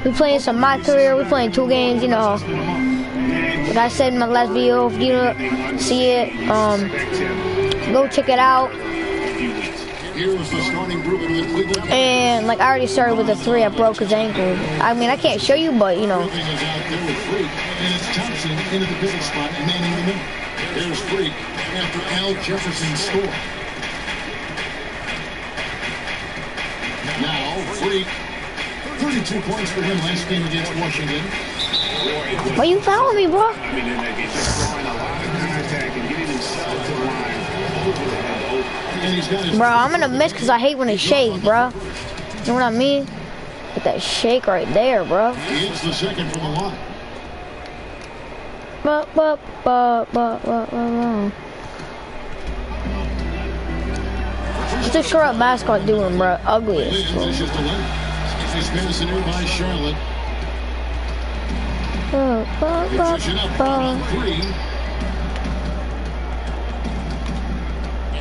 We playing some My Career. We playing 2 games, you know. Like I said in my last video, if you don't see it, go check it out. And like I already started with the 3, I broke his ankle. I mean, I can't show you, but you know. There's Freak after Al Jefferson scored. Now Freak, 32 points for him last game against Washington. Why you following me, bro? Bro, I'm gonna miss because I hate when it shakes, bro. You know what I mean? Get that shake right there, bro. He hits the second from the line. What's the short mascot doing, bro? Ugly as fuck. He's passing in by Charlotte. Pushing up on 3.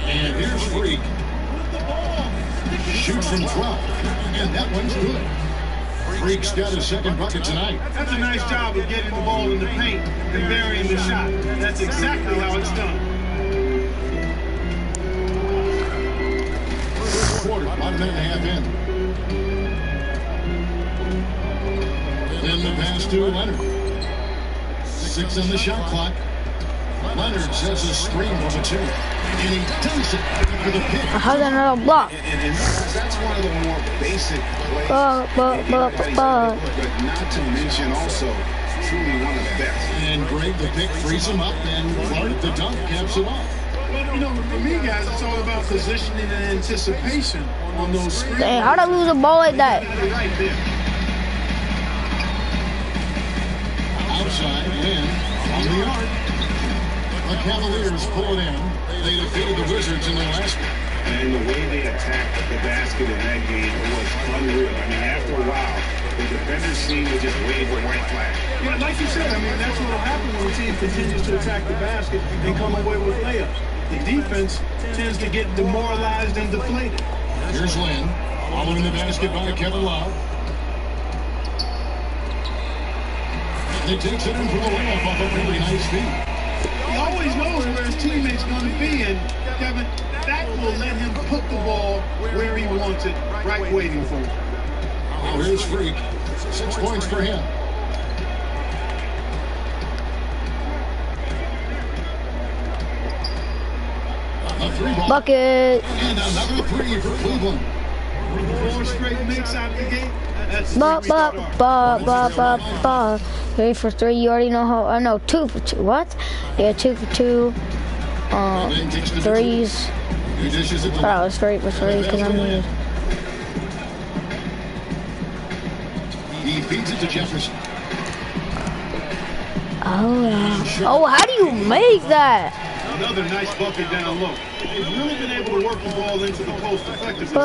And here's Freak. Shoots from 12. And that one's good. Freak's got his second bucket tonight. That's a nice job of getting the ball in the paint and burying the shot. That's exactly how it's done. First quarter, 1 minute and a half in. Then the pass to Leonard. 6 on the shot clock. Leonard sets a screen for the 2. And he dunks it with a pick. How's another block? And that's one of the more basic plays. But not to mention also truly one of the best. And Greg, the pick, frees him up, and Clark, the dunk, caps it off. Well, you know, for me, guys, it's all about positioning and anticipation on those screens. Dang, how'd I lose a ball like that? Right there. Outside, Lynn on the arc. The Cavaliers pull it in. They defeated the Wizards in the last one. And the way they attacked the basket in that game was unreal. I mean, after a while, the defenders seemed to just wave the white flag. Yeah, like you said, I mean, that's what will happen when the team continues to attack the basket and come away with layups. The defense tends to get demoralized and deflated. Here's Lynn. Following the basket by Kevin Love. He takes it in for the layup off a really nice feed. He always knows where his teammate's going to be, and Kevin, that will let him put the ball where he wants it, right waiting for him. Now here's Freak. 6 points for him. A 3-ball. Bucket. And another 3 for Cleveland. 4 straight makes out the game. That's 3 for 3. You already know how. I know 2 for 2. What? Yeah, 2 for 2. Threes. Oh, it's 3 for 3 because I'm weird. He feeds it to Jefferson. Oh yeah. Oh, how do you make that? Another nice bucket down low. They've really been able to work the ball into the post effectively. I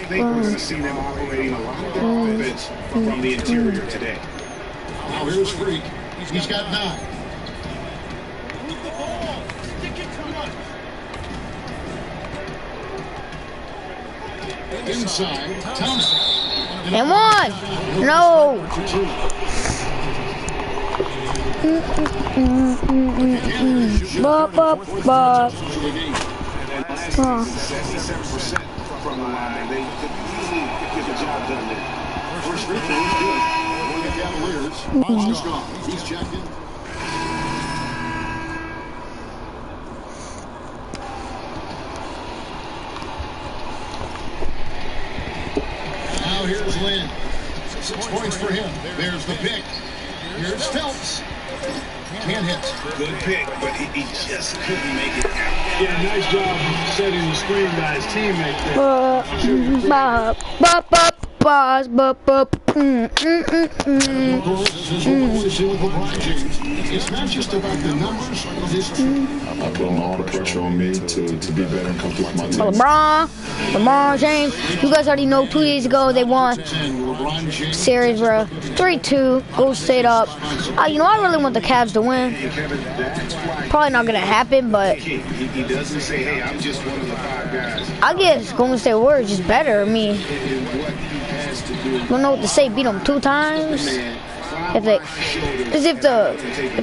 think we're going to see them operating a lot of their offense from the interior today. Now here's Freak. He's got 9. Inside, Thompson. And 1. No. From the line, they easily get the job done there. First free throw is good. One of the Cavaliers. Ball's gone. He's checked in. Now here's Lynn. 6 points for him. There's the pick. Here's Phelps. Can't hit. Good pick, but he just couldn't make it happen. Yeah, nice job setting the screen by his teammate It's not just about the numbers of his team. I put all the pressure on me to be better and compete with my team. LeBron James. You guys already know 2 days ago they won series, bro. 3-2. Go State up. You know, I really want the Cavs to win. Probably not gonna happen, but He doesn't say, hey, I'm just one of the 5 guys. I guess Golden State Warriors is better than me. And what he has to do don't know what to say. Beat them 2 times. If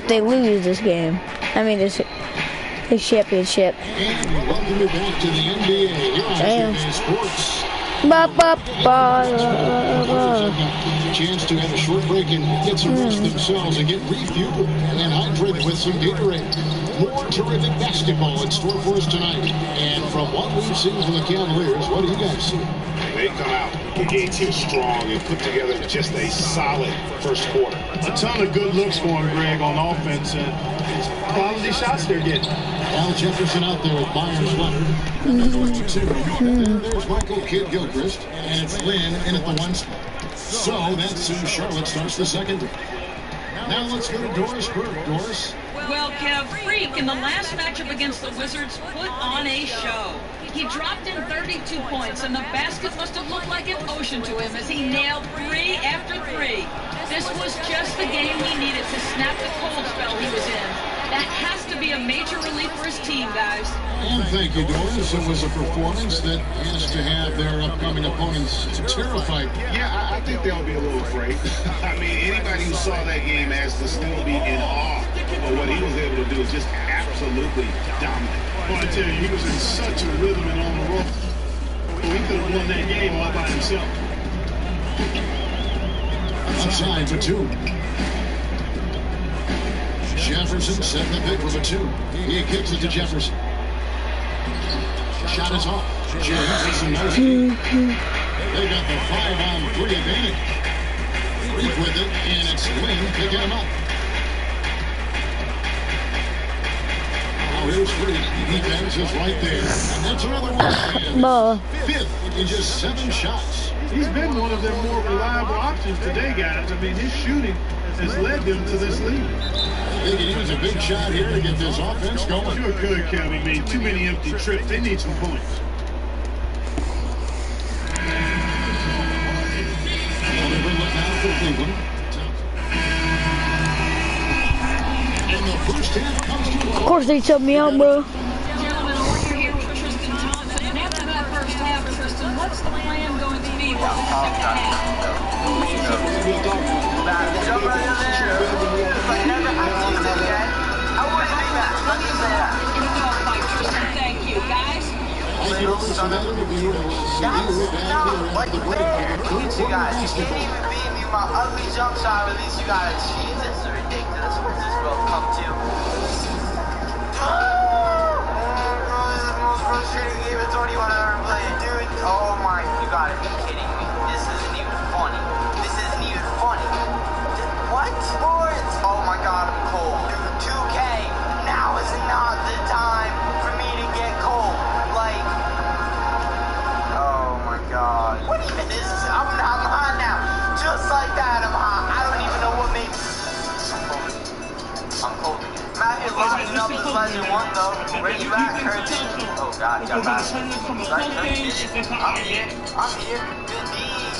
they lose this game, I mean this championship. And welcome you back to the NBA here on Damn. NBA Sports. Chance to have a short break and get some rest themselves and get refueled and hydrated with some Gatorade. More terrific basketball in store for us tonight. And from what we've seen from the Cavaliers, what do you guys see? They come out, the game too strong, and put together just a solid first quarter. A ton of good looks for him, Greg, on offense, and it's quality shots they're getting. Al Jefferson out there with Myers Leonard. There's Michael Kidd-Gilchrist, and it's Lynn in at the 1 spot. So that's Charlotte starts the second. Now let's go to Doris Burke. Doris. Well, Kev, Freak in the last matchup against the Wizards put on a show. He dropped in 32 points, and the basket must have looked like an ocean to him as he nailed 3 after 3. This was just the game he needed to snap the cold spell he was in. That has to be a major relief for his team, guys. And thank you, Doris. It was a performance that has to have their upcoming opponents terrified. Yeah, I think they'll be a little afraid. I mean, anybody who saw that game has to still be in awe of what he was able to do. Just absolutely dominant. Well, I tell you, he was in such a rhythm and on the roll. He could have won that game all by himself. Outside for 2. Jefferson setting the pick for the 2. He kicks it to Jefferson. Shot is off. James and Mosey. They got the 5-on-3 advantage. Freak with it, and it's Lynn picking him up. Now here's Freak. Defense is right there. And that's another one. And 5th in just 7 shots. He's been one of their more reliable options today, guys. I mean, his shooting has led them to this lead. They can use a big shot here to get this offense going. Sure could, Kevin. I mean, too many empty trips. They need some points. Of course they took me out, bro. Gentlemen, we're here with Tristan Thompson, and after that first half, Tristan, what's the plan going to be for the second half? Thank you, guys. Look at you guys. You can't even beat me my ugly jump shot. At least you got a cheese. This is ridiculous. Where's this world come to? This is the most frustrating game of 21 I've ever played, dude. Oh my, you gotta be kidding me. This isn't even funny. This isn't even funny. What? Sports? Oh my god, I'm cold. Dude, 2K. Now is not the time for me to get cold. Like, oh my god. What even is this? I'm hot now. Just like that, I'm hot. I don't even know what made me. I'm cold again. Matt is locking up with Legend 1 though. Where you at, Curtis? Oh god, you got back. I'm here.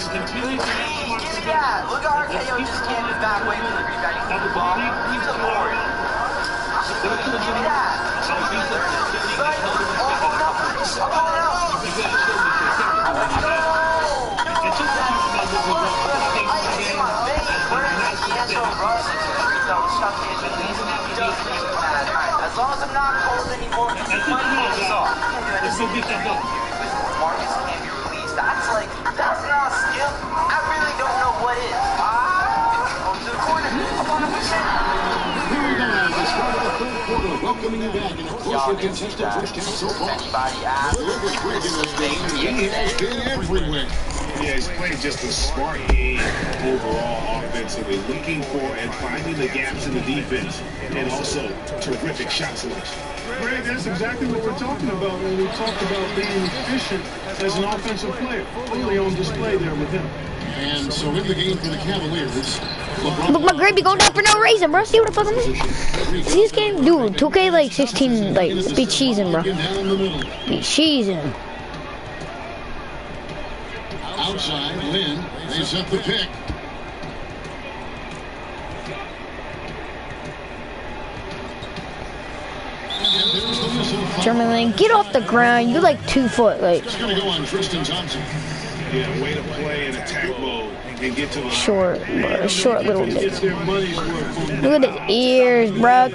Give me that. Look at RKO just camping back waiting for the rebound. You can move on. Keep the board. Give me that. Oh no. I'm going out. As long as I'm not cold anymore, my cold is off. Marcus can't be released. That's not skill. I really don't know what is. Go to the corner. I'm on a percent. Welcoming you back in a closely contested first half so far. Anybody ask? He has been everywhere. Yeah, he's playing just a smart game overall offensively, looking for and finding the gaps in the defense, and also terrific shot selection. Greg, that's exactly what we're talking about when we talk about being efficient as an offensive player. Clearly on display there with him. And so in the game for the Cavaliers, Look, my grade be going down for no reason, bro. See what the fuck I'm doing? See this game? Dude, 2K like 16, like, be cheesing, bro. Be cheesing. Outside, Lynn, they set the pick. German Lane, get off the ground. You like 2 foot, like. It's going to go on Tristan Thompson. Yeah, way to play in attack mode. and get to the Short, bro. Short little nigga. Gets their money's worth. Look at his ears, bro.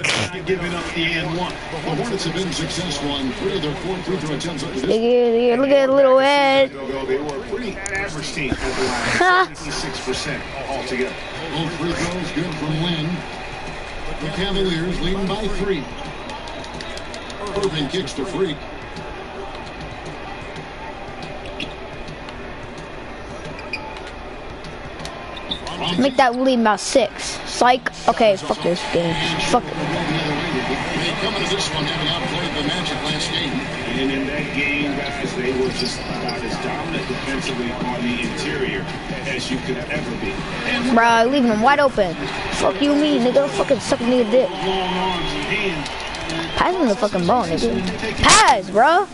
Giving up the and one. The Hornets have been successful on 3 of their 4 free throw attempts up to this. Look at his little head. They were a pretty average team at the line, 76% altogether. Both free throws good from Lynn. The Cavaliers leading by 3. Irving kicks to Freak. Make that lead about 6. Psych. Okay, fuck this game. Fuck it. They come into this one having outplayed the Magic last game. And in that game, guys, they were just about as dominant defensively on the interior as you could ever be. Bro, leaving him wide open. Fuck you, me, nigga. Fucking suck me a dick. Long arms and hands. Pass him the fucking ball, nigga. Pass, bro.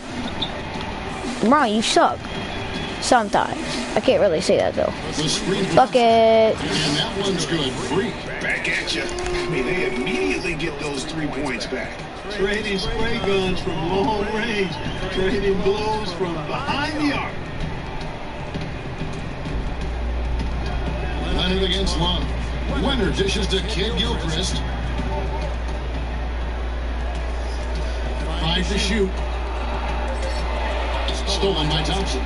Bro, you suck. Sometimes. I can't really say that though. Bucket. And that one's good. Freak. Back at you. I mean, they immediately get those 3 points back. Trading spray guns from long range. Trading blows from behind the arc. Leonard against Love. Leonard dishes to Kid Gilchrist. 5 to shoot. Stolen by Thompson.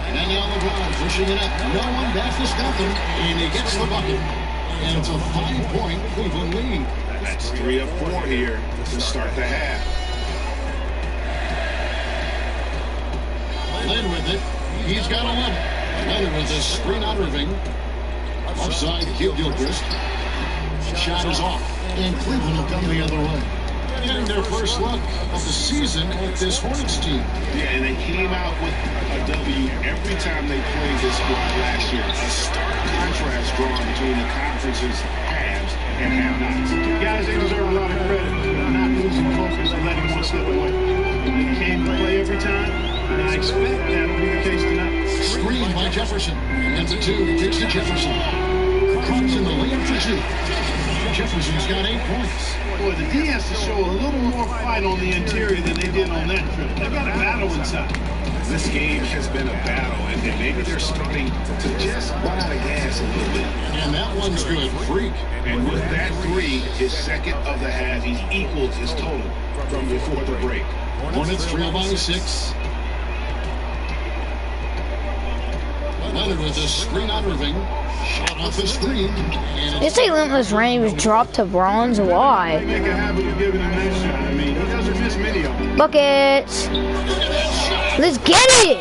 And now LeBron pushing it up. No one back to stop him. And he gets the bucket. And it's a 5-point Cleveland lead. That's 3 of 4 here to start the half. Lynn with it. He's got 11. Leonard with a screen on Irving. Offside, Kid Gilchrist. Shot is off. And Cleveland will come the other way. Getting their first look of the season at this Hornets team. Yeah, and they came out with a W every time they played this squad last year. A stark contrast drawn between the conference's halves and have-nots. Guys, they deserve a lot of credit for not losing focus and letting one slip away. They came to play every time, and I expect that will be the case tonight. Screen by Jefferson. And the 2 kicks to Jefferson. Comes in the layup for 2. Jefferson's got 8 points. Boy, the D has to show a little more fight on the interior than they did on that trip. They've got a battle inside. This game has been a battle, and maybe they're starting to just run out of gas a little bit. And that one's good. Freak. And with that 3, his second of the half, he's equaled his total from before the break. Hornets trail by 6. Leonard with a screen on Irving. Shot off the screen. They say Limitless Range was dropped to bronze. Why? They make a habit of giving him that shot. I mean, he doesn't miss many of them. Buckets. Let's get it.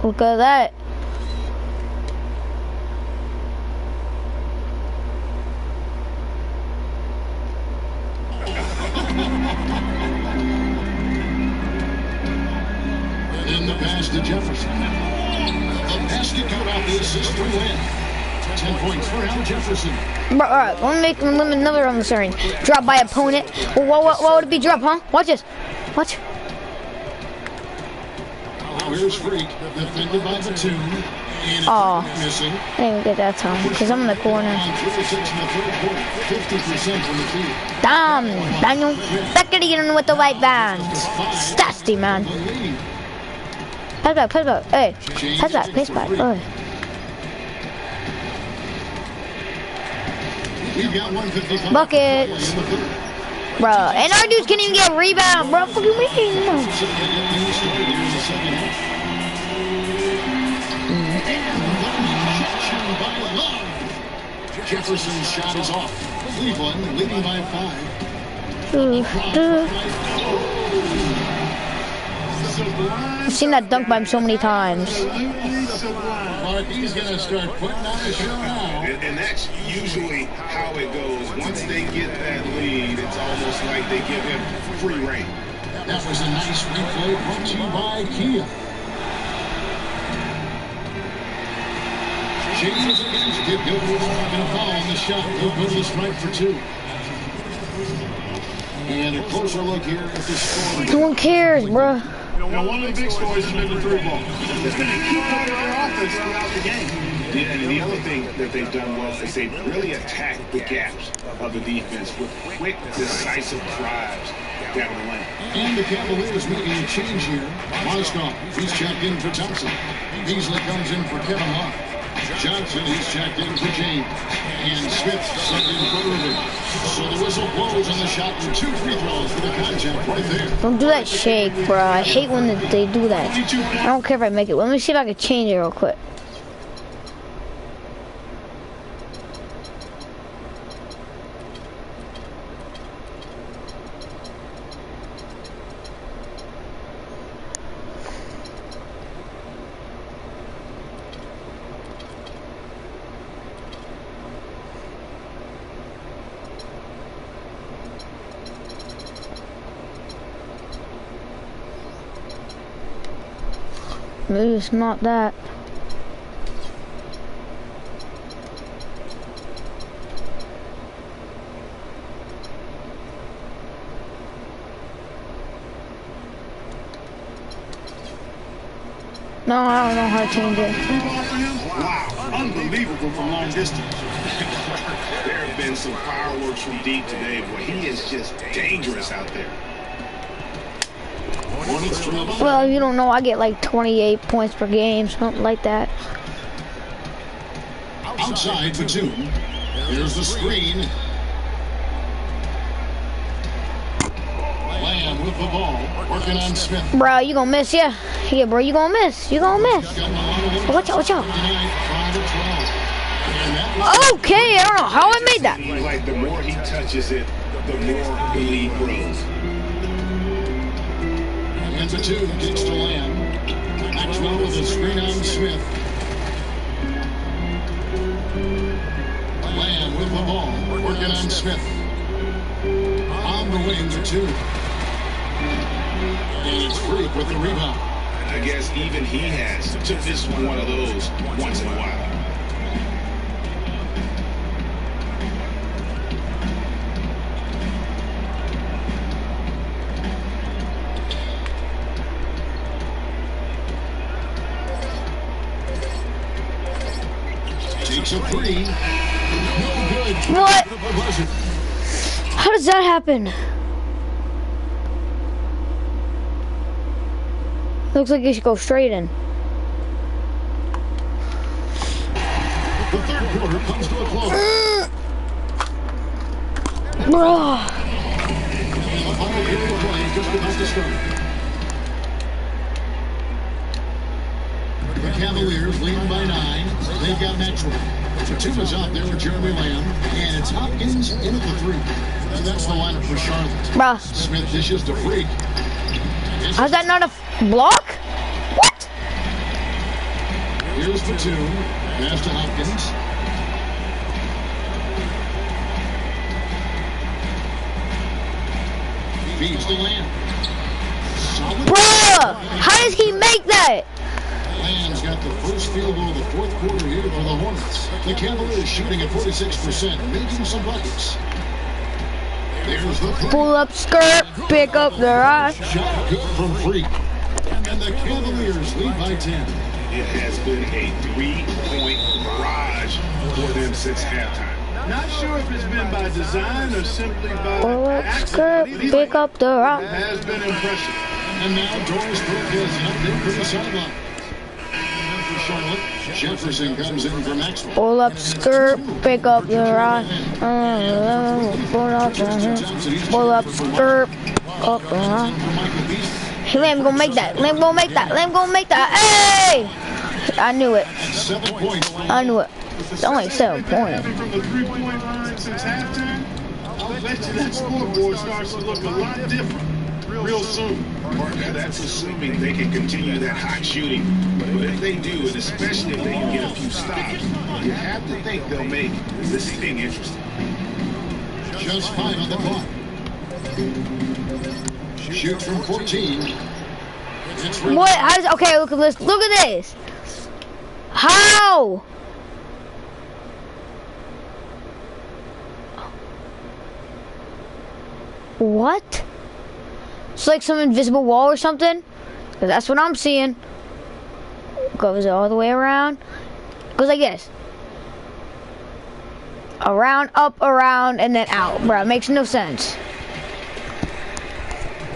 Look at that. In the pass to Jefferson. The basket cut off the assist for Lynn. 10 points for Al Jefferson. Bro, alright, let me make him limit another on the screen. Drop by opponent. What would it be drop, huh? Watch this. Watch. Here's Freak, defended by the 2. Oh, Missing. I didn't even get that time because I'm in the corner. On 3 6 in the third quarter. 50% from the field. Damn, Daniel. Back again with the white bands. Stasty, man. Pass back, pass back. Hey, pass back, pass back. Oh. We've got 155. Buckets. Bro, and our dudes can't even get a rebound, bro. What do you mean? Jefferson's shot is off. Cleveland leading by 5. I've seen that dunk by him so many times. Mark, he's going to start putting on the show now. And that's usually how it goes. Once they get that lead, it's almost like they give him free reign. That was a nice replay brought to you by Kia. Changes against Kid Gilchrist. Going to foul on the shot. He'll go to the strike for 2. And a closer look here at the score. No one cares, bro. You know, one of the big stories has been the 3 ball. It's been a key part of their offense throughout the game. And the other thing that they've done well is they've really attacked the gaps of the defense with quick, decisive drives down the lane. And the Cavaliers making a change here. Mozgov, he's checked in for Thompson. Beasley comes in for Kevin Love. Johnson, he's checked in for James. And Smith subbed in for Irving. So the whistle blows on the shot and 2 free throws for the contact right there. Don't do that shake, bro. I hate when they do that. I don't care if I make it. Let me see if I can change it real quick. Maybe it's not that. No, I don't know how to change it. Wow, unbelievable from long distance. There have been some fireworks from deep today, but he is just dangerous out there. Well, you don't know, I get like 28 points per game, something like that. Outside for 2. Here's the screen. Lamb with the ball, working on Smith. Bro, you gonna miss, yeah. Yeah, bro, you gonna miss. You gonna miss. Watch out, watch out. Okay, I don't know how I made that. Like the more he touches it, the more the lead grows. Into 2, kicks to Lamb. Maxwell with a screen on Smith. Lamb with the ball, working on Smith. On the wing to 2. And it's Freak with the rebound. I guess even he has to miss one of those once in a while. Takes a 3. No good. What? How does that happen? Looks like you should go straight in. The third quarter comes to a close. Bro. The final period of play just about to start. The Cavaliers lead by 9. They've got Maxwell. Fatuma's out there with Jeremy Lamb. And it's Hopkins in at the 3. So that's the lineup for Charlotte. Bro. Smith dishes to Freak. How's that not a block? What? Here's the 2. Pass to Hopkins. Feeds to Lamb. Solid. Bruh! How does he make that? Lamb's got the first field goal of the 4th quarter here for the Hornets. The Cavaliers shooting at 46%, making some buckets. There's the Pull up skirt, pick up the rock. shot good from Freak. And the Cavaliers lead by 10. It has been a 3-point barrage for them since halftime. Not sure if it's been by design or simply by Pull up skirt, accident. pick up the rock. It has been impressive. And now Doris Burke is up there for the sideline. And for Charlotte, Jefferson comes in for Maxwell. Pull up skirt, pick up the rock. Pull up skirt, up the rock. Lamb gonna make that. Lamb gonna make that. Lamb gonna make that. Hey! I knew it. 7 points. I knew it. It's only 7 points. From the three-point line since halftime, I'll bet you that scoreboard starts to look a lot different real soon. Now that's assuming they can continue that hot shooting. But if they do, and especially if they can get a few stops, you have to think they'll make this thing interesting. Just 5 on the clock. Shoots from 14. It's What? How does, okay, look at this. Look at this. How? What? It's like some invisible wall or something? 'Cause that's what I'm seeing. Goes all the way around. Goes like this. Around, up, around, and then out, bro. Makes no sense.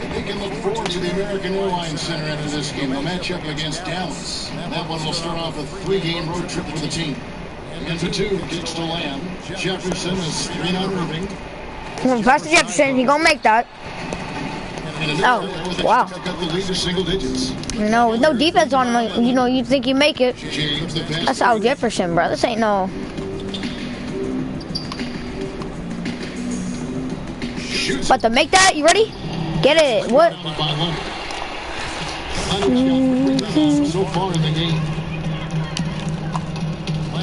They can look forward to the American Airlines Center after this game. The matchup against Dallas. That one will start off a 3-game road trip for the team. And for 2, kicks to Lamb. Jefferson is 3 on Irving. Come on, pass to Jefferson. He gonna make that. Oh, wow. No, with no defense on him, you know, you think you make it. That's Al Jefferson, bro. This ain't no. But to make that, you ready? Get it. What? So far in the game.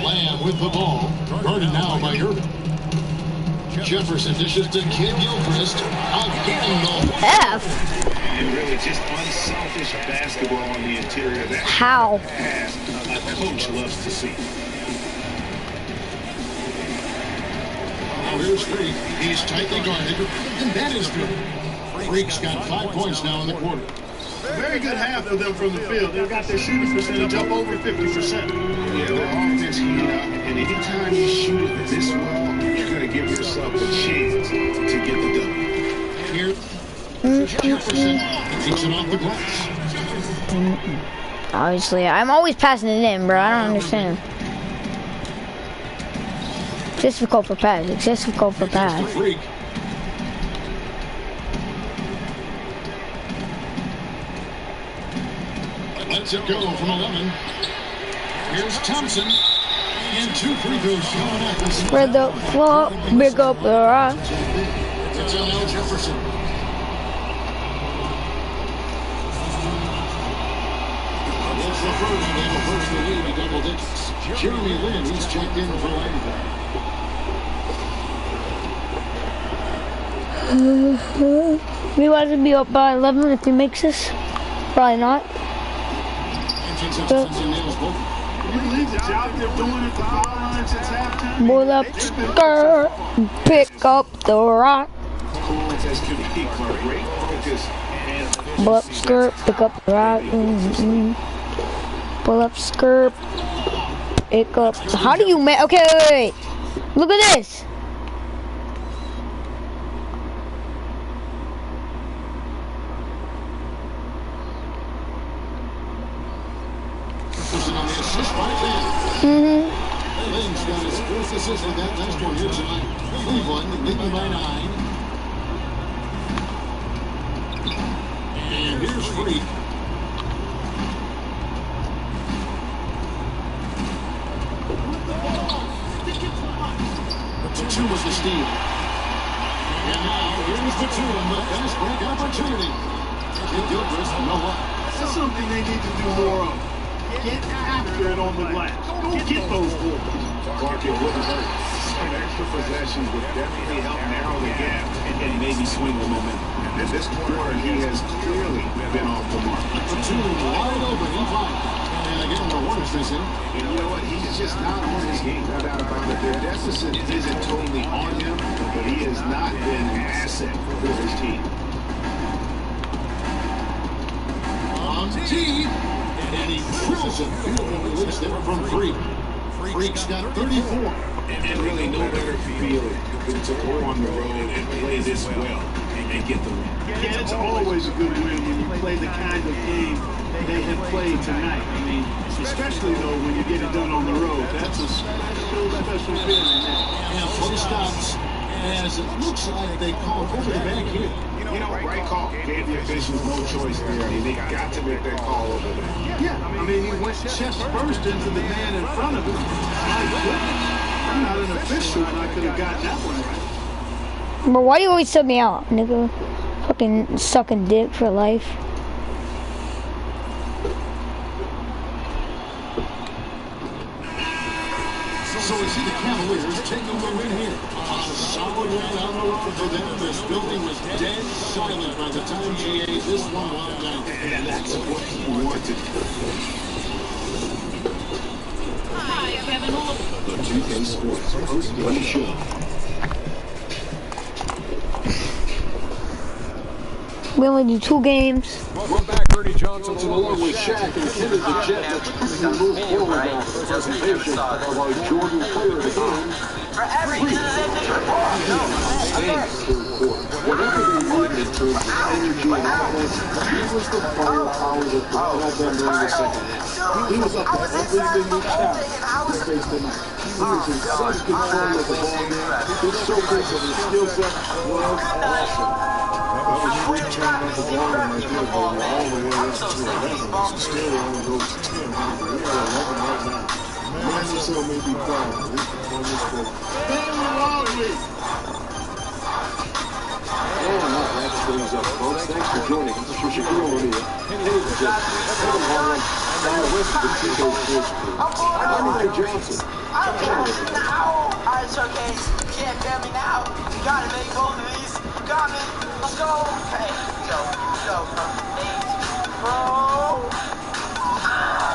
Lamb with the ball. Guarded now by Irving. Jefferson dishes to Kid Gilchrist. Again, though. F. And really just unselfish basketball on the interior. That How? A coach loves to see. Now here's Freak. He's tightly guarded. And that is good. Freak's got 5 points now in the quarter. Very good half of them from the field. They've got their shooting percentage up over 50%. Yeah, their offense heating up. And anytime you shoot it this well, you're going to give yourself a chance to get the W. Here, Jefferson takes it off the glass. Obviously, I'm always passing it in, bro. I don't understand. Difficult for pass. It's difficult for pass. Freak. Lets it go from 11. Here's Thompson. And 2 free throws coming up. Spread the floor, pick up the rock. It's Al Jefferson. Against the first, they will push the lead to double digits. Jeremy Lin, he's checked in for Langford. We want to be up by 11 if he makes this. Probably not. Pull up, skirt, pick up the rock. Pull up, skirt, pick up the rock. Pull up, skirt, pick up. How do you make? Okay, wait. Look at this. Lynn's got his first assist with that last one here tonight. Cleveland leading by 9. And here's Freak. The 2 was the steal. And now here's the 2 on the fast break opportunity. Kid Gilchrist, no luck. That's something they need to do more of. Get after it on the glass. Don't get those boards. Clark, it wouldn't hurt. Some extra possessions would definitely help narrow the gap and maybe swing the momentum. And this quarter, he has clearly been off the mark. The 2 wide open, he finds. And again, the one is missing. And you know what? He's just not on his game. No doubt about it. Their deficit isn't totally on him, but he has not been an asset for his team. On the tee. And he drills it. Beautiful release there from Freak. Freak's got 34. And really no better feeling than to go on the road and play this well and get the win. Yeah, it's always a good win when you play the kind of game they have played tonight. I mean, especially though when you get it done on the road. That's a special feeling. And play stops as it looks like they call over the back here. You know, right call. Gave the officials no choice there. I mean, they got to make that call over there. Yeah, I mean, he went chest first into the man in front of him. My goodness. I'm not an official, and I could have got that one right. But why do you always sub me out, nigga? Fucking sucking dick for life. So we see the Cavaliers taking the win here. A solid win on the road for them. This building was dead silent by the time GA this one wound down. And that's what he wanted. Hi, Kevin Hall. The 2K Sports post-game show. We only do 2 games. Welcome back, Ernie Johnson, along with Shaq and Kenny the Jet. Let's move forward now for the presentation of our Jordan Player of the Game. For every Whatever they needed in terms of energy and offense, he was the firepower that propelled them during the second half. He was up to everything we challenged to face tonight. He was in such control of the ball game. His showcase of his skill set was awesome. That was great turning of the ball and right there, baby. All the way up to 11. Still only goes to 10. We're at 11 right now. Man, this hill may be proud on this boat. And that wraps things up, folks. Thanks for joining us. This was Shaquille O'Neal. Kenny the Jet. Kevin Harlan. Down the west of the Chico Sports Crew. I'm Ernie Johnson. Alright, showcase. You can't fail me now. You gotta make both of these. You got me. Let's go. Hey, go from 8. Bro.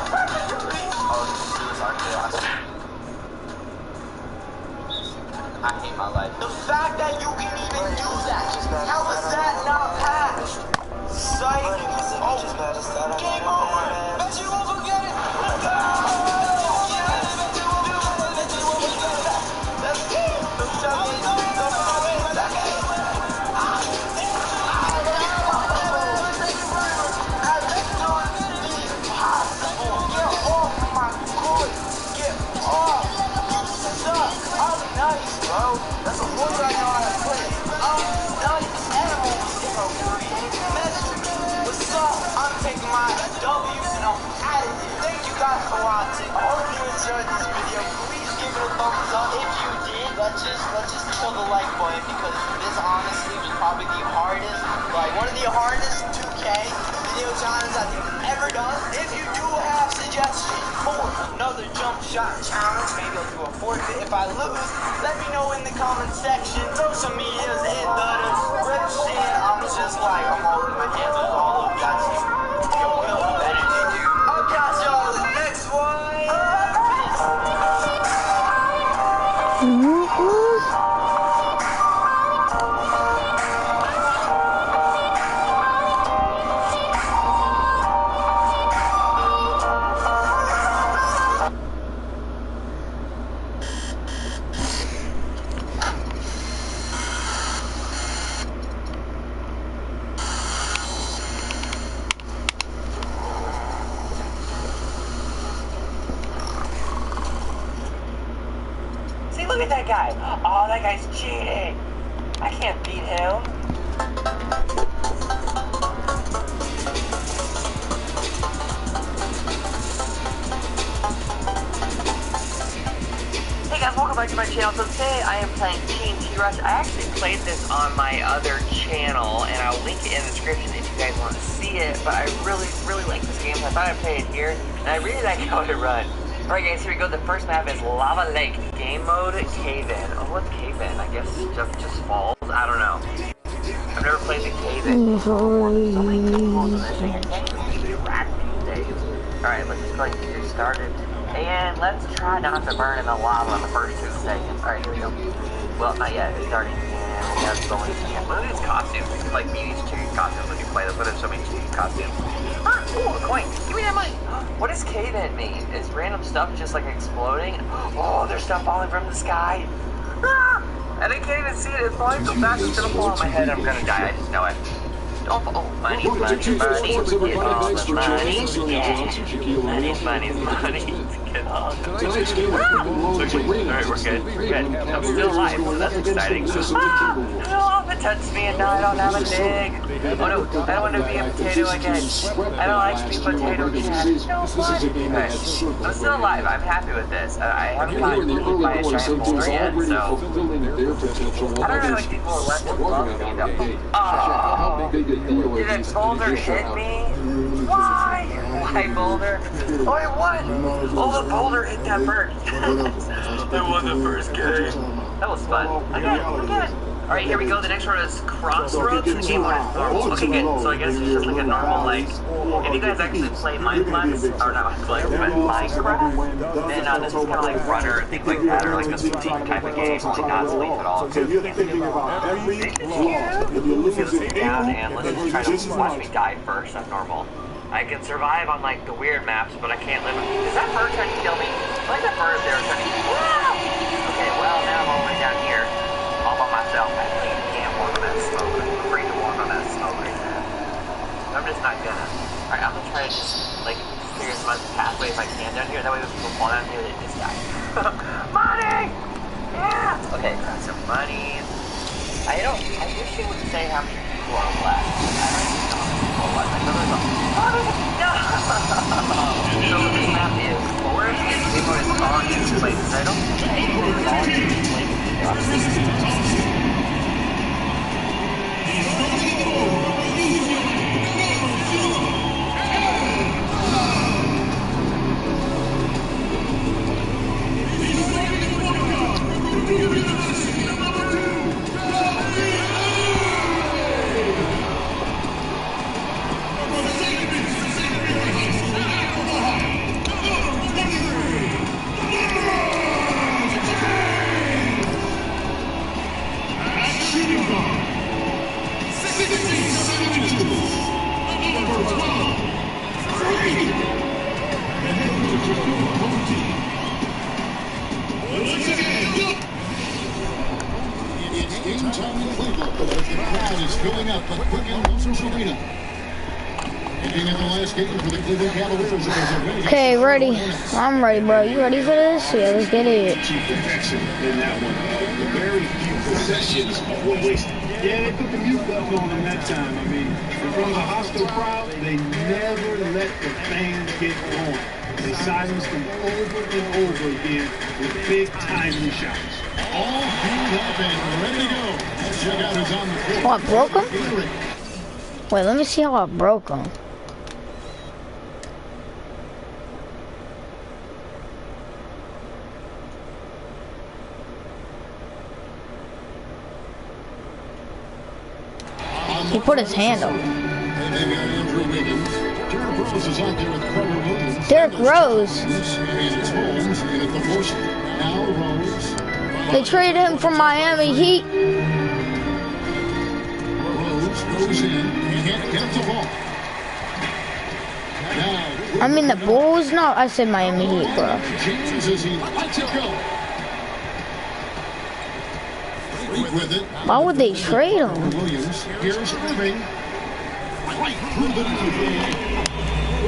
Perfectly. Oh, this is our chaos. I hate my life. The fact that you can even do that. How is that not passed? Psych. Oh, game over. Bet you won't forget it. That's a whole I know how to play. Nice animals in a what's up? I'm taking my W's and I'm out of here. Thank you guys for watching. I hope you enjoyed this video. Please give it a thumbs up. If you did, let's just kill the like button because this honestly was probably the hardest, like one of the hardest 2K video challenges I think I've ever done. If you do have suggestions for another jump shot challenge, maybe I'll do a forfeit if I lose. Let me know in the comment section. Throw some medias in the description. I'm just like, I'm holding my hands up all over. Got you. Yo, Will, better than you. I'll catch y'all in the next one. Look at that guy. Oh, that guy's cheating. I can't beat him. Hey guys, welcome back to my channel. So today I am playing Team T-Rush. I actually played this on my other channel, and I'll link it in the description if you guys want to see it. But I really like this game, so I thought I'd play it here. And I really like how it runs. Alright guys, here we go. The first map is Lava Lake. Game mode, Cave-In. Oh, what's Cave-In? I guess just falls? I don't know. I've never played the Cave-In before. So many pitfalls in this thing. I can't even be racked these days. Alright, let's just go ahead and get this started. And let's try not to burn in the lava in the first 2 seconds. Alright, here we go. Well, not yet. It's starting. And that's going in. Look at these costumes. You can like be these cheese costumes when you play this, but there's so many cheese costumes. Ah, ooh, a coin. Give me that money. What does Cave-In mean? Is random stuff just like exploding? Oh, there's stuff falling from the sky. Ah! And I can't even see it. It's falling so fast it's gonna fall on my head and I'm gonna die. I just know it. Don't fall. Oh, money. Get all the money. Yeah. Money. Get all the money. Alright, we're good. I'm still alive. That's exciting. Ah! It touched me and now I don't have a leg. Oh no, I don't want to be a potato again. I don't like to be potato again. No, what? Okay. I'm still alive. I'm happy with this. I haven't gotten hit by a giant boulder yet, so I don't know if people are left in love with me though. Oh, did that boulder hit me? Why? Why boulder? Oh, it won! Oh, the boulder hit that bird. That was the first game. That was fun. Again. Alright, here we go. The next word is crossroads. The game mode is normal. Okay, good. So I guess it's just like a normal, like, if you guys actually play Minecraft, or not Minecraft, but Minecraft, then this is kind of like Runner, things like that, or like a sleep type of game, only not sleep at all. So you're thinking about every flaw. If you lose sit down and let's just try to watch me die first. That's normal. I can survive on like the weird maps, but I can't live. Is that bird trying to kill me? I like that bird there trying to. Okay, well now I'm all the way down here. All by myself. I can't walk on that smoke. I'm afraid to walk on that smoke right there. I'm just not gonna. Alright, I'm gonna try to just, like, figure as much pathway if I can down here. That way when people fall down here, they just die. Money! Yeah! Okay, got some money. I wish you would say how many people are left. I don't even know how many people are left. I know there's a. Oh, there's a. No! So what this map is, well, where is this game mode is on two places. I don't think it's all two places. Okay, ready. I'm ready, bro. You ready for this? Yeah, let's get it. In that one, very few possessions were wasted. Yeah, they put the mute button on them that time. I mean, in front of a hostile crowd, they never let the fans get on. They silenced them over and over again with big timely shots. All fueled up and ready to go. Let's check out who's on the court. Oh, I broke him? Wait, let me see how I broke him. He put his hand up. Derrick Rose. They traded him from Miami Heat. I mean the Bulls? No, I said Miami Heat, bro. Why would they trade him? Here's Irving. Right through the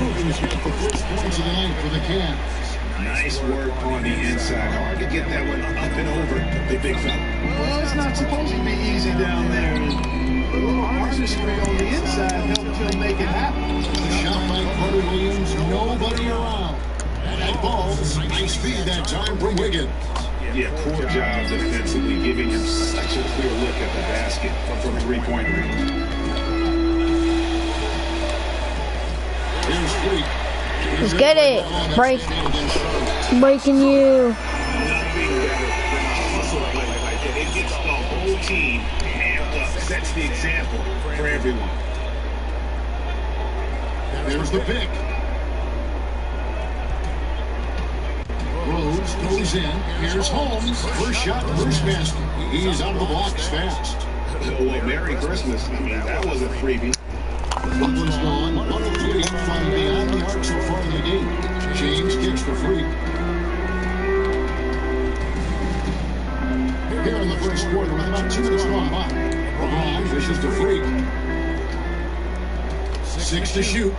Irving's got the first points of the night for the Cavs. Nice work on the inside. Hard to get that one up and over the big fella. Well, it's not supposed to be easy down there. A little artistry on the inside helped him make it happen. The shot by Carter Williams, nobody around. And that ball's high speed that time from Wiggins. Yeah, poor job defensively, giving him such a clear look at the basket from three-point range. Here's Freak. Let's get it. Breaking you. Nothing better than a hustle play like that. It gets the whole team amped up, sets the example for everyone. There's the pick. Rose goes in. Here's Holmes. First shot, first basket. He's out of the blocks fast. Well, Merry Christmas. I mean, that was a freebie. Cleveland's gone 1 of 3 from beyond the arc so far in the game. James kicks for Freak. Here in the first quarter with about 2 minutes gone by. LeBron wishes to Freak. 6 to shoot.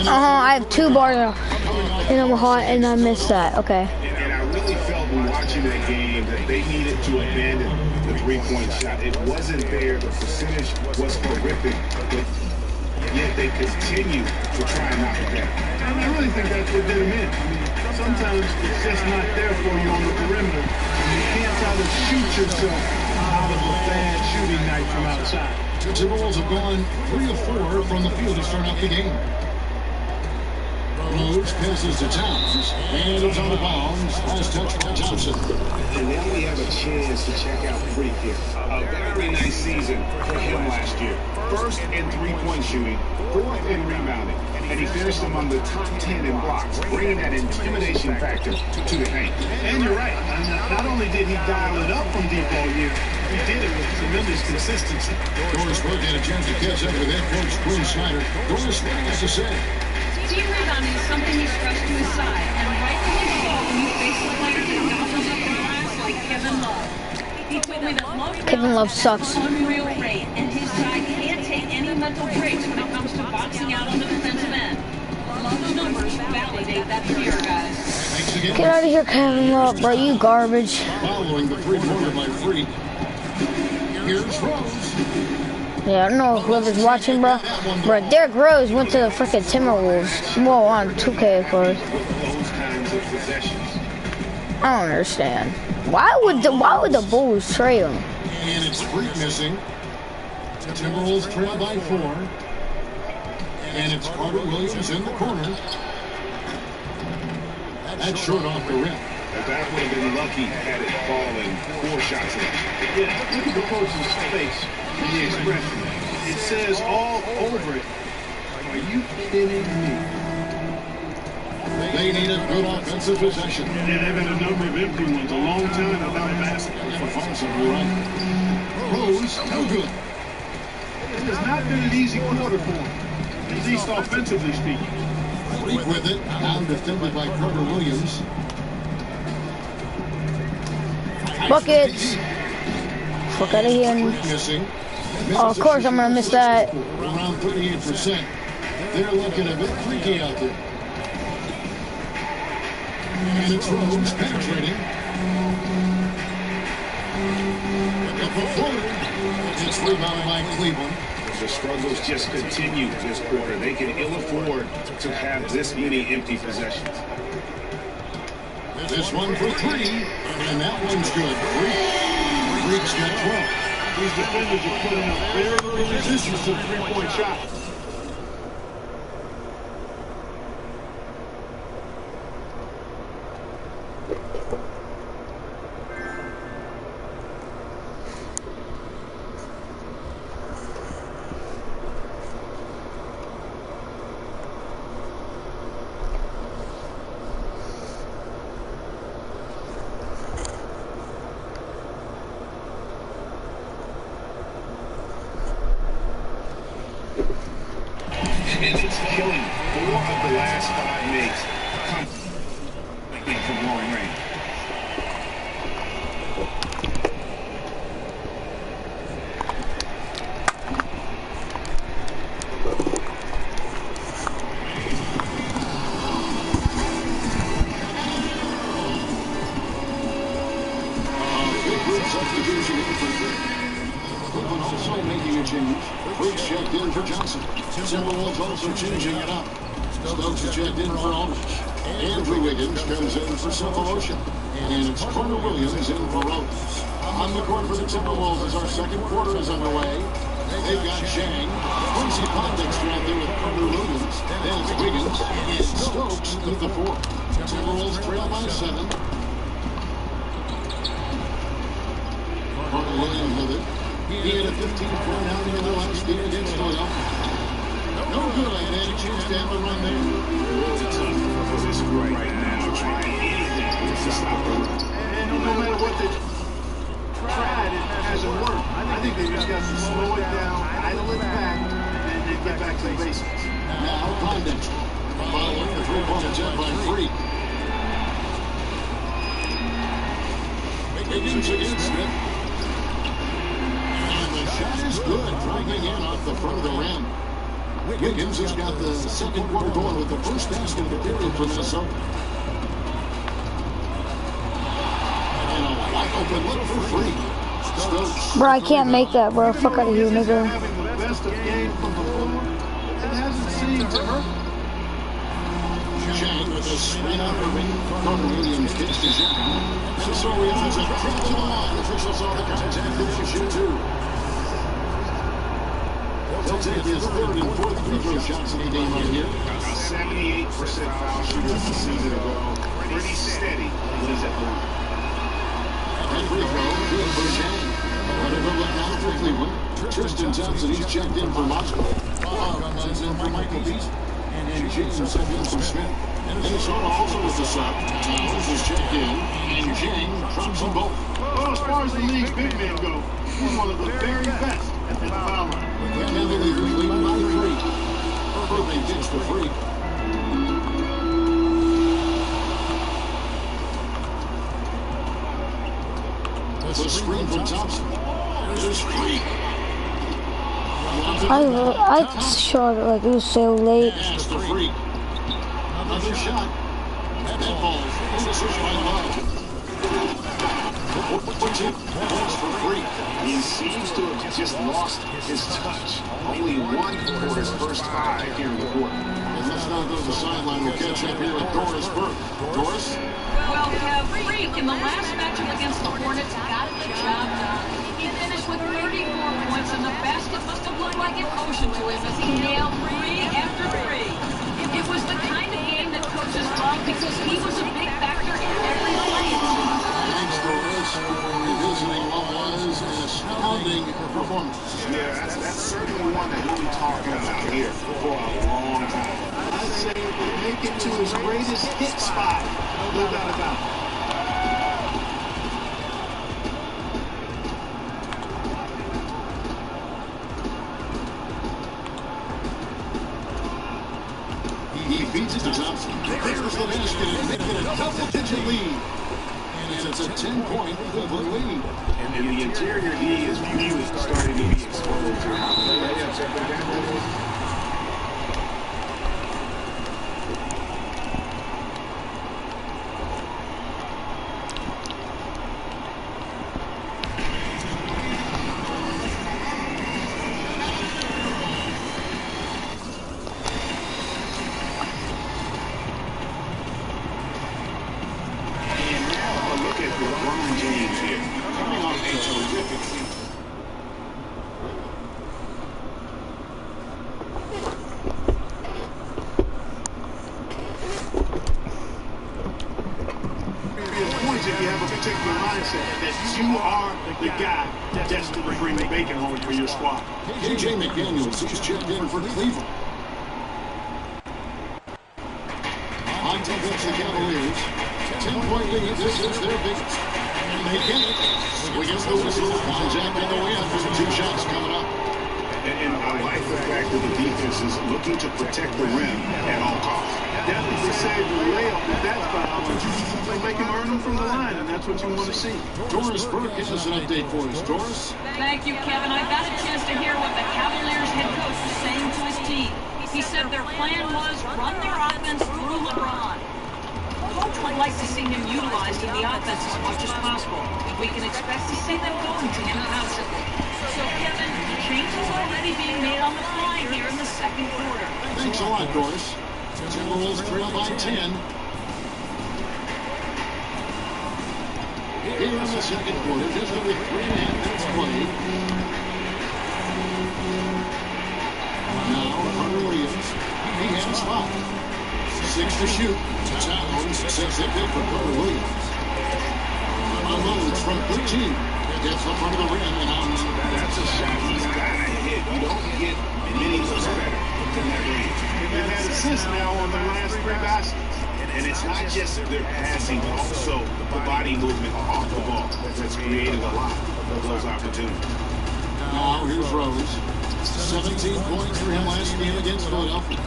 I have 2 bars and I'm hot and I missed that. Okay. And I really felt when watching that game that they needed to abandon the three-point shot. It wasn't there. The percentage was horrific, but yet they continue to try and knock it down. And I really think that's what did him in. I mean, sometimes it's just not there for you on the perimeter. You can't try to shoot yourself out of a bad shooting night from outside. The Timberwolves have gone 3 of 4 from the field to start out the game. throws, passes to Towns, and it's out of bounds. Last touch by Johnson. And now we have a chance to check out Freak here. A very nice season for him last year. First in three-point shooting, fourth in rebounding, and he finished among the top 10 in blocks, bringing that intimidation factor to the paint. And you're right. Not only did he dial it up from deep all year, he did it with tremendous consistency. Doris Burke had a chance to catch up with head coach Quinn Snyder. Doris, what has to say? Team rebounding is something he stressed to his side, and rightfully so when you face a player that gobbles up the glass like Kevin Love. He told me that Kevin Love sucks. Unreal rate, and his side can't take any mental breaks when it comes to boxing out on the defensive end. Love's numbers validate that fear, guys. Get out of here, Kevin Love, bro. You garbage. Following the three-pointer by Freak. Here's Rose. Yeah, I don't know whoever's watching, bro. Bro, Derrick Rose went to the freaking Timberwolves. Well, on 2K, of course. Those kinds of possessions. I don't understand. Why would the Bulls trade him? And it's Freak missing. The Timberwolves trail by 4. And it's Carter Williams in the corner. That's short off the rim. That would have been lucky had it fallen 4 shots in. Yeah, look at the coach's face and the expression. It says all over it, are you kidding me? They need a good offensive possession. Yeah, they've had a number of empty ones, a long time without a basket. Offensively, right? Rose, no good. It has not been an easy quarter for him, at least offensively speaking. Freak with it, now defended by Carter Williams. Buckets. Fuck out of here. Missing. Oh, of course I'm gonna miss that. Around 38%. They're looking a bit freaky out there. And it's Rose penetrating. It's rebounded by Cleveland. The struggles just continue this quarter. They can ill afford to have this many empty possessions. This one for 3, and that one's good. Freak's got 12. These defenders are putting up very good resistance to the three-point shot. And it's killing 4 of the last 5 makes coming from long range. Substitution Cleveland also making a change. Freak's checked in for Johnson. Timberwolves also changing it up. Stokes is checked in for Aldridge. Andrew Wiggins comes in for Cephalosha. And it's Carter Williams in for Rose. On the court for the Timberwolves as our second quarter is underway. They've got Chang. Quincy Pondexter out there with Carter Williams. Then it's Wiggins and Stokes with the 4. Timberwolves trail by 7. Carter Williams with it. He had a 15-point outing in the last game against Philadelphia. No good, and had a chance to have a run there. Really tough for this right now, trying anything to stop the run. And no matter what they tried, it hasn't worked. I think they just got to slow it down, idle it back, and then get back to the basics. Now Pondexter following the three-point attempt by Freak. Wiggins against it. And the shot is good, driving in off the front of the rim. Wiggins has got the second quarter going with the first basket of the period for Minnesota. And a wide open look for Freak. Stokes. Bro, I can't make that, bro. Fuck out of here, nigga. Having the best of game from the floor, it hasn't seemed to hurt. Chang with a spin out of ring. Carter Williams kicks to Chang. And so he has a trip to the line. Officials saw the contact. They shoot 2. He'll take his third and fourth free throw shots in the game right here. 78% foul shooter a season ago. Pretty steady when he's at the line. And free throw, good for Jane. Another good look out for Cleveland. Tristan Thompson, he's checked in for Moscow. Comes in for Michael Beasley. And James sent in for Smith. Minnesota also with the sub. Towns is checked in. And Jane drops them both. Well, as far as the league's big men go, he's one of the very best at the foul line. And the leaders lead by 3. Irving gets the free. The screen from Thompson. There's a screen. I shot it like it was so late. That's the free. Another shot. That falls. Decision by Love. Points for free. He seems to have just lost his touch. Only 1 for his first 5 here in the quarter. And let's now go to the sideline. We'll catch up here with Doris Burke. Doris? Well, Freak in the last matchup against the Hornets got the job done. He finished with 34 points, and the basket must have looked like an ocean to him as he nailed 3 after 3. It was the kind of game that coaches love because he was a big factor in every play. Thanks, Doris, for revisiting what was an astounding performance. Yeah, that's certainly one that we'll be talking about here for a long time. I'd say it would make it to his greatest hit spot. No doubt about it. He beats it to Thompson. There's the basket and make it a double-digit lead. And it's a 10-point Cleveland lead. And the interior D is really starting to be exposed. If you have a particular mindset that you are the guy destined to bring the bacon home for your squad. J.J. McDaniels, he's checked in for Cleveland. On defense, the Cavaliers. 10-point lead. This is their biggest. And they get it. We get the whistle. Contact in the wind. There's 2 shots coming up. And I like the fact that the defense is looking to protect the rim at all costs. Definitely save the layup if that's foul. They make him earn them from the line, and that's what you want to see. Doris Burke has an update for us. Doris? Thank you, Kevin. I got a chance to hear what the Cavaliers head coach was saying to his team. He said their plan was run their offense through LeBron. Coach would like to see him utilized in the offense as much as possible. We can expect to see them going to him constantly. So, Kevin, changes already being made on the fly here in the second quarter. Thanks a lot, Doris. Timberwolves trail by 10. Here in the second quarter, just over 3.5 minutes played. Now, Carter Williams. He has 5. 6 to shoot. Towns sets the pick for Carter Williams. Unloads from 13. Gets up under the rim and out. That's a shot he's got to hit. You don't get many looks better than that range. They've had assists now on the last 3 baskets. And it's not just their passing, but also the body movement off the ball that's created a lot of those opportunities. Now here's Rose. 17 points for him last game against Philadelphia.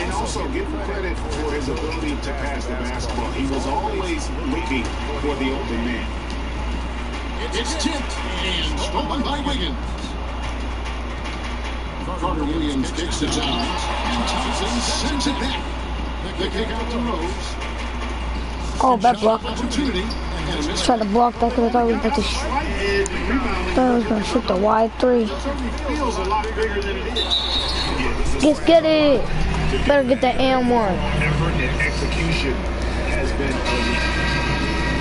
And also give him credit for his ability to pass the basketball. He was always looking for the open man. It's tipped and stolen by Wiggins. Carter Williams kicks to Towns, and Thompson sends it back. The kick out to Rose. Oh, bad block. Opportunity. Tried to block that because I thought we was about to shoot the wide 3. Feels a lot bigger than it is. Let's get it. Better get that and 1. Effort and execution has been elite.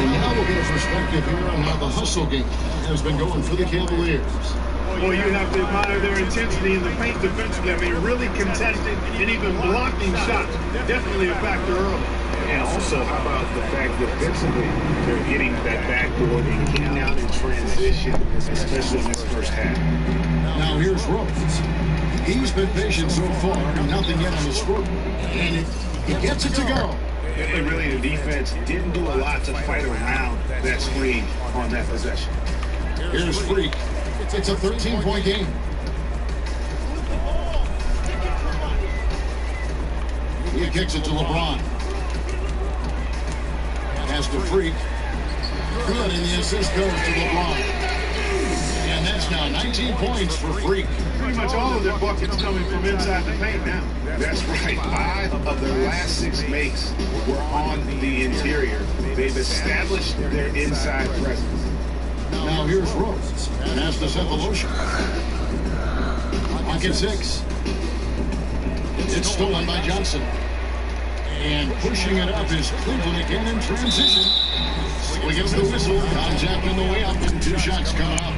And now we'll get a perspective here on how the hustle game has been going for the Cavaliers. Boy, you have to admire their intensity in the paint defensively. I mean, really contesting and even blocking shots. Definitely a factor early. And also, how about the fact that defensively, they're getting that backdoor and getting out in transition, especially in this first half. Now here's Rose. He's been patient so far, nothing yet on the score. And he gets it to go. And really, the defense didn't do a lot to fight around that screen on that possession. Here's Freak. It's a 13-point game. He kicks it to LeBron. Pass to Freak. Good, and the assist goes to LeBron. And that's now 19 points for Freak. Pretty much all of their buckets coming from inside the paint now. That's right. 5 of their last 6 makes were on the interior. They've established their inside presence. Now here's Rose. And has to set the lotion. Pocket 6. It's stolen by Johnson. And pushing it up is Cleveland again in transition. So he gets the whistle. Contact on the way up. And 2 shots coming up.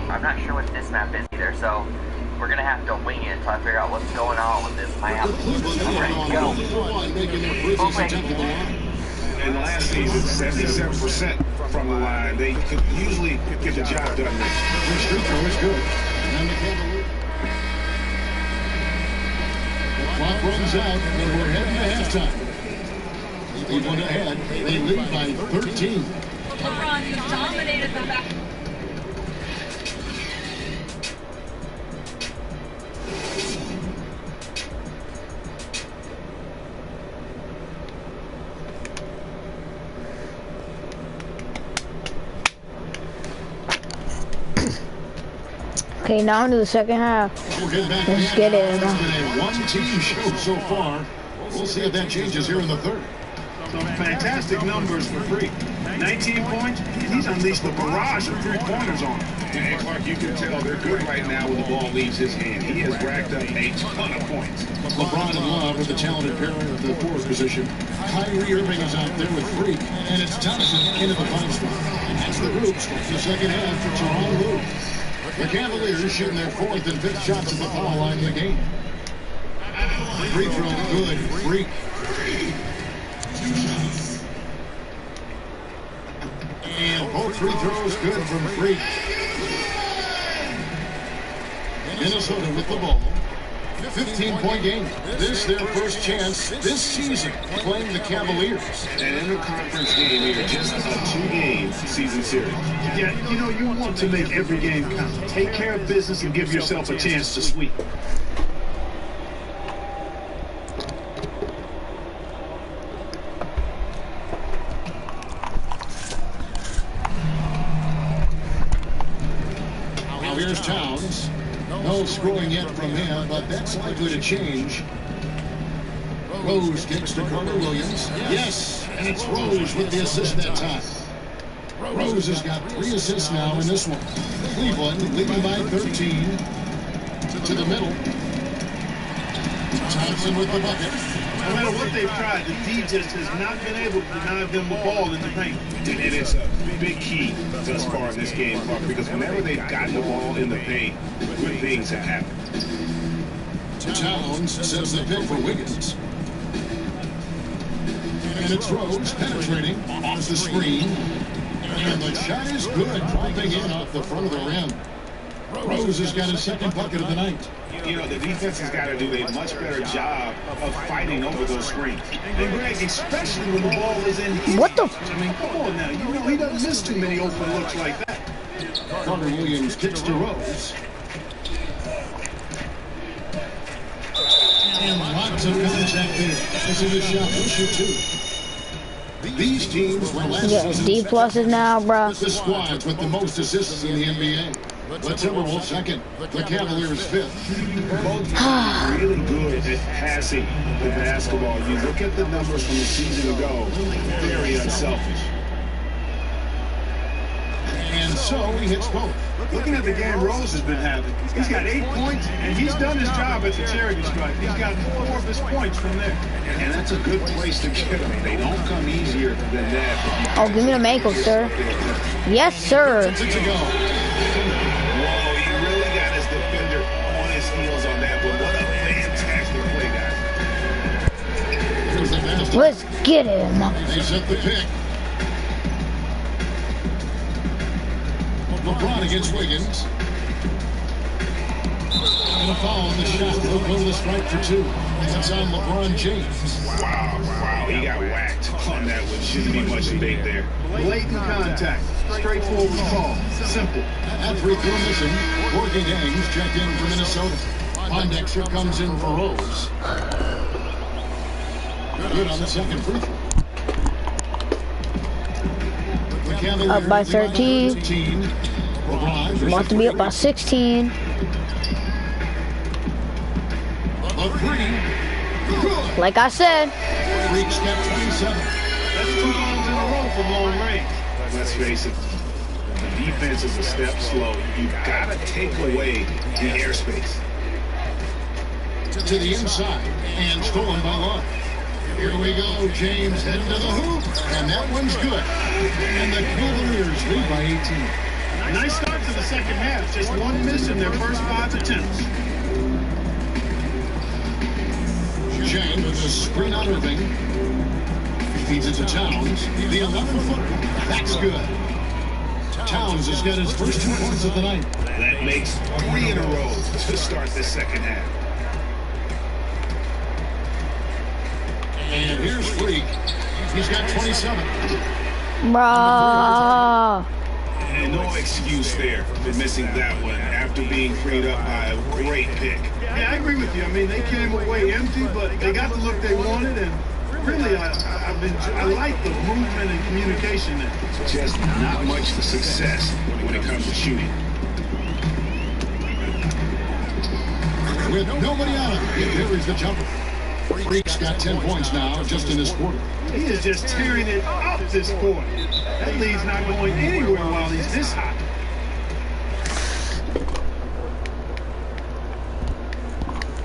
I'm not sure what this map is either, so we're going to have to wing it until I figure out what's going on with this map. I'm ready to go. And last season, 77% from the line. They could usually get the job done there. First free throw is good. And the Cavaliers. The clock runs out, and we're heading to halftime. Cleveland ahead. They lead by 13. LeBron, you dominated the back. Okay, now into the second half. Let's get it. It's been a one-team show so far. We'll see if that changes here in the third. Some fantastic numbers for Freak. 19 points. He's unleashed a barrage of three-pointers on him. And Clark, you can tell they're good right now when the ball leaves his hand. He has racked up a ton of points. LeBron and Love with the talented pairing at the forward position. Kyrie Irving is out there with Freak, and it's Thompson into the 5 spot. And that's the groups for the second half for Toronto. The Cavaliers shooting their 4th and 5th shots at the foul line in the game. Free throw good. Freak. And both free throws good from Freak. Minnesota with the ball. 15-point game. This their first chance this season playing the Cavaliers. An interconference game here, just a 2-game season series. Yeah, you know, you want to make every game count. Take care of business and give yourself a chance to sweep. Now here's Towns. No scoring yet from him, but that's likely to change. Rose kicks to Carter Williams. Yes, and it's Rose with the assist that time. Rose has got 3 assists now in this one. Cleveland leading by 13 to the middle. Thompson with the bucket. No matter what they've tried, the D just has not been able to deny them the ball in the paint. And it's a big key thus far in this game, Clark, because whenever they've gotten the ball in the paint, good things have happened. Towns says the pick for Wiggins. And it's Rose penetrating off the screen. And the shot is good, dropping in off the front of the rim. Rose has got his 2nd bucket of the night. You know, the defense has got to do a much better job of fighting over those screens. And Greg, especially when the ball is in his What the? I mean, come on now. You know, he doesn't miss too many open looks like that. Carter Williams kicks to Rose. And lots of contact there. This is a shot. We'll shoot 2. These teams were last Yeah, season's D pluses now, bro. the squads with the most assists in the NBA. The Timberwolves 2nd, the Cavaliers 5th. Both teams really good at passing the basketball. You look at the numbers from the season ago, very unselfish. And And so he hits both. Looking at the game Rose has been having, he's got 8 points, and he's done his job at the charity stripe. He's gotten 4 of his points from there. And that's a good place to get them. They don't come easier than that. Oh, give me the ankle, sir. Yes, sir. To go. Whoa, he really got his defender on his heels on that one. What a fantastic play, guys. Here's the pass. Let's get him. They set the pick. LeBron against Wiggins. And a foul on the shot. He'll go to the strike for 2. That's on LeBron James. Wow, he got whacked on that one. Shouldn't be much debate there. Blatant contact. Straightforward call. Simple. At free throw mission, Borgie Gangs checked in for Minnesota. Pondexter comes in for Rose. Good on the second free throw. Up by 13. LeBron About to be up by 16. Like I said. Freaks got 27. That's 2 bombs in a row from long range. Let's face it, the defense is a step slow. You've got to take away the airspace. To the inside and stolen by Love. Here we go, James heading to the hoop, and that one's good. And the Cavaliers lead by 18. Nice start to the second half. Just 1 miss in their first 5 attempts. James with a screen on Irving. Feeds it to Towns. The 11-foot. That's good. Towns has got his first 2 points of the night. That makes 3 in a row to start the second half. And here's Freak. He's got 27. Bruh. And no excuse there for missing that one after being freed up by a great pick. Yeah, I agree with you. I mean, they came away empty, but they got the look they wanted, and really, I like the movement and communication there. Just not much success when it comes to shooting. With nobody on him, he carries the jumper. Freak's got 10 points now, just in this quarter. He is just tearing it up this quarter. That lead's not going anywhere while he's this hot.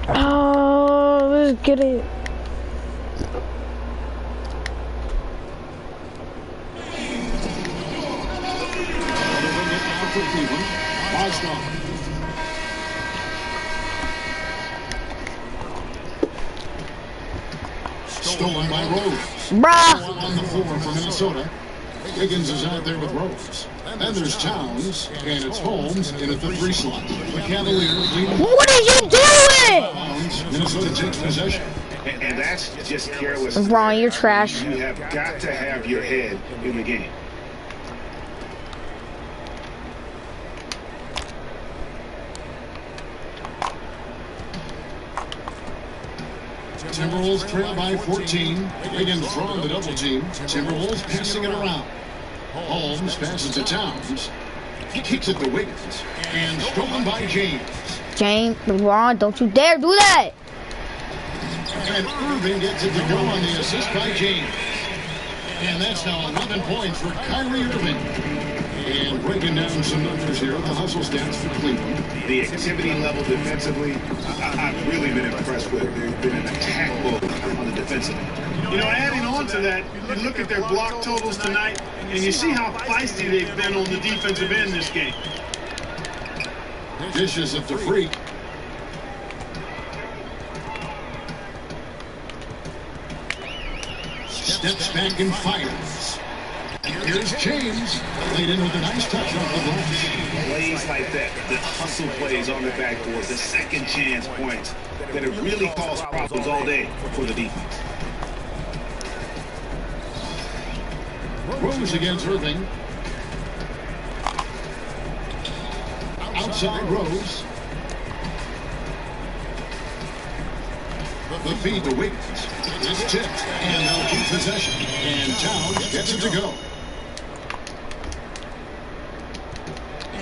Oh, let's get it. Stolen by Rose. Bruh. On the floor for Minnesota. Higgins is out there with Rose. Then there's Towns, and it's Holmes in at the 3 slot. The Cavaliers lead. What are you doing? Minnesota takes possession. And that's just careless. Ron, you're trash. You have got to have your head in the game. Timberwolves trail by 14. Higgins drawing the double team. Timberwolves passing it around. Holmes passes to Towns. He kicks it to Wiggins. And stolen by James. James, Ron, don't you dare do that. And Irving gets it to go on the assist by James. And that's now 11 points for Kyrie Irving. And breaking down some numbers here, the hustle stats for Cleveland. The activity level defensively, I've really been impressed with. There's been an attack mode on the defensive end. You know, adding on to that, you look at their block totals tonight, and you see how feisty they've been on the defensive end this game. Dishes it to Freak. Steps back and fires. Here's James. Laid in with a nice touch off the glass. Plays like that, the hustle plays on the backboard, the second chance points that have really caused problems all day for the defense. Rose against Irving. Outside Rose. The feed to Wiggins. It's tipped, and they'll keep possession. And Towns gets it to go.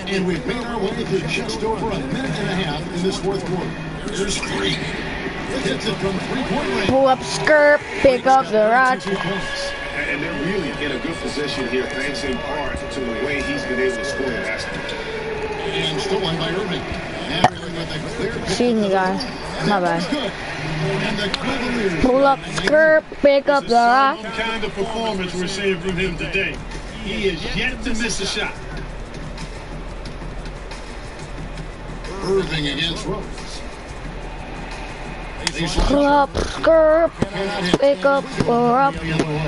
And we've made our way through just over a minute and a half in this fourth quarter. There's Freak. Hits it from 3-point range. Pull up skirt, pick up the rock. 2 points. And they're really in a good position here, thanks in part to the way he's been able to score the basketball. And stolen by Irving. Excuse me, guys. My bad. And the Cavaliers. Pull up, skirt, pick up the rock. Some kind of performance we're seeing from him today. He is yet to miss a shot. Irving against Rose. Pull up, skirt, pick up the rock. The other way.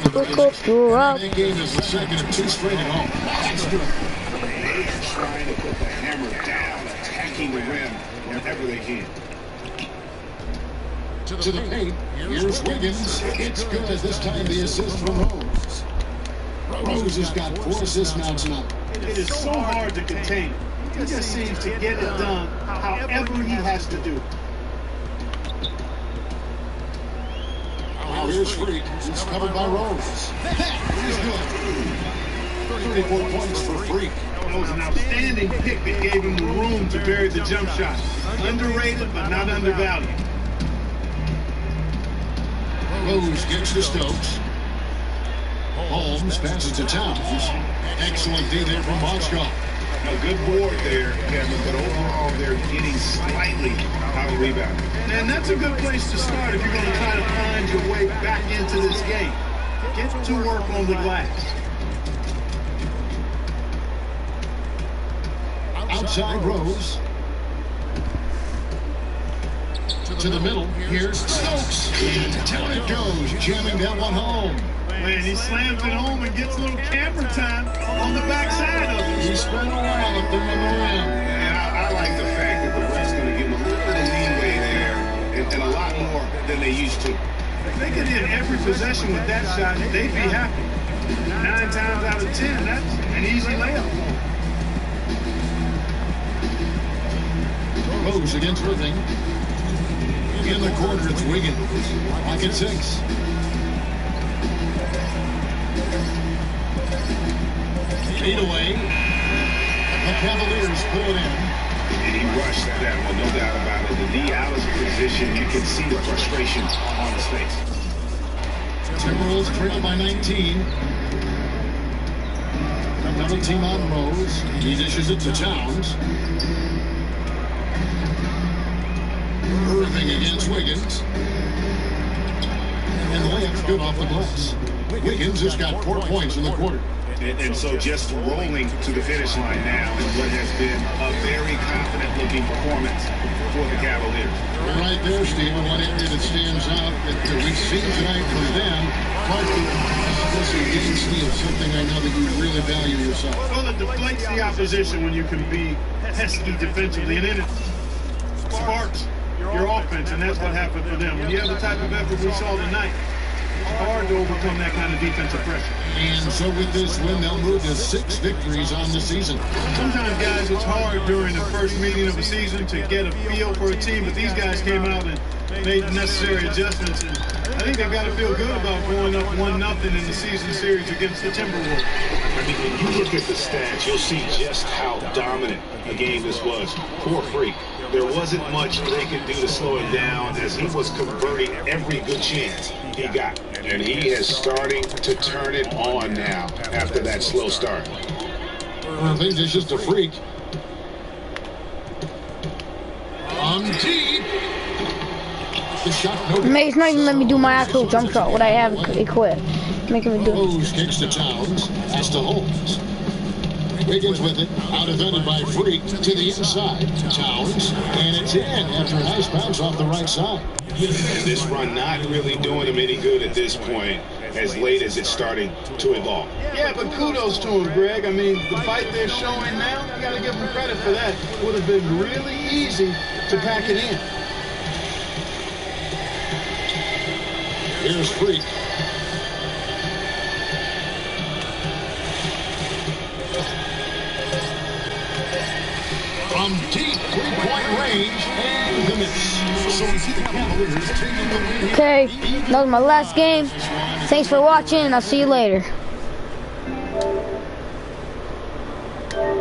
Pick up the rock. That game is the second of 2 straight at home. That's good. They're trying to put the hammer down, attacking the rim whenever they can. To the paint. Here's Wiggins. It's good. This time the assist from Rose. Rose has got 4 assists now tonight. It is so hard to contain. He just seems to get it done however he has to do. Now here's Freak. He's covered by Rose. He's good. 34 points for Freak. That was an outstanding pick that gave him the room to bury the jump shot. Underrated, but not undervalued. Rose gets to Stokes. Holmes passes to Towns. Excellent D there from Bosco. A good board there, Kevin, but overall they're getting slightly out of rebound. And that's a good place to start if you're going to try to find your way back into this game. Get to work on the glass. Outside Rose. To the middle. Here's Stokes. And down it goes. Jamming that one home. Man, he slams it home and gets a little camera time on the backside of it. He spent a while up there on the rim. And I like the fact that the refs going to give him a little bit of leeway there and a lot more than they used to. If they could hit every possession with that shot, they'd be happy. 9 times out of 10, that's an easy layup. Rose against Irving. In the corner, it's Wiggins. Back at 6. Feet away. The Cavaliers pull it in. And he rushed that one, no doubt about it. The D out of position, you can see the frustration on his face. Timberwolves trail by 19. Double team on Rose. He dishes it to Towns. Irving against Wiggins. And the layup's good off the glass. Wiggins has got 4 points in the quarter. And so just rolling to the finish line now in what has been a very confident-looking performance for the Cavaliers. Right there, Steve, one area that stands out that we've seen tonight from them. Especially game steal, something I know that you really value yourself. Well, it deflates the opposition when you can be pesky defensively, and then it sparks your offense, and that's what happened for them. When you have the type of effort we saw tonight, it's hard to overcome that kind of defensive pressure. And so with this win, they'll move to 6 victories on the season. Sometimes, guys, it's hard during the first meeting of the season to get a feel for a team, but these guys came out and made the necessary adjustments, and I think they've got to feel good about going up 1-0 in the season series against the Timberwolves. I mean, when you look at the stats, you'll see just how dominant a game this was. Poor Freak. There wasn't much they could do to slow him down as he was converting every good chance he got. And he is starting to turn it on now after that slow start. Irving dishes to Freak. On deep. The shot no good. He's not even letting me do my actual jump shot, what I have equipped. Making me do. Rose kicks to Towns. That's to Holmes. Wiggins with it. Out defended by Freak to the inside. Towns. And it's in after a nice bounce off the right side. And this run not really doing him any good at this point, as late as it's starting to evolve. Yeah, but kudos to him, Greg. I mean, the fight they're showing now, you got to give them credit for that. It would have been really easy to pack it in. Here's Freak. From deep 3-point range and the miss. So we see the Cavaliers taking the lead. Okay, that was my last game. Thanks for watching, and I'll see you later.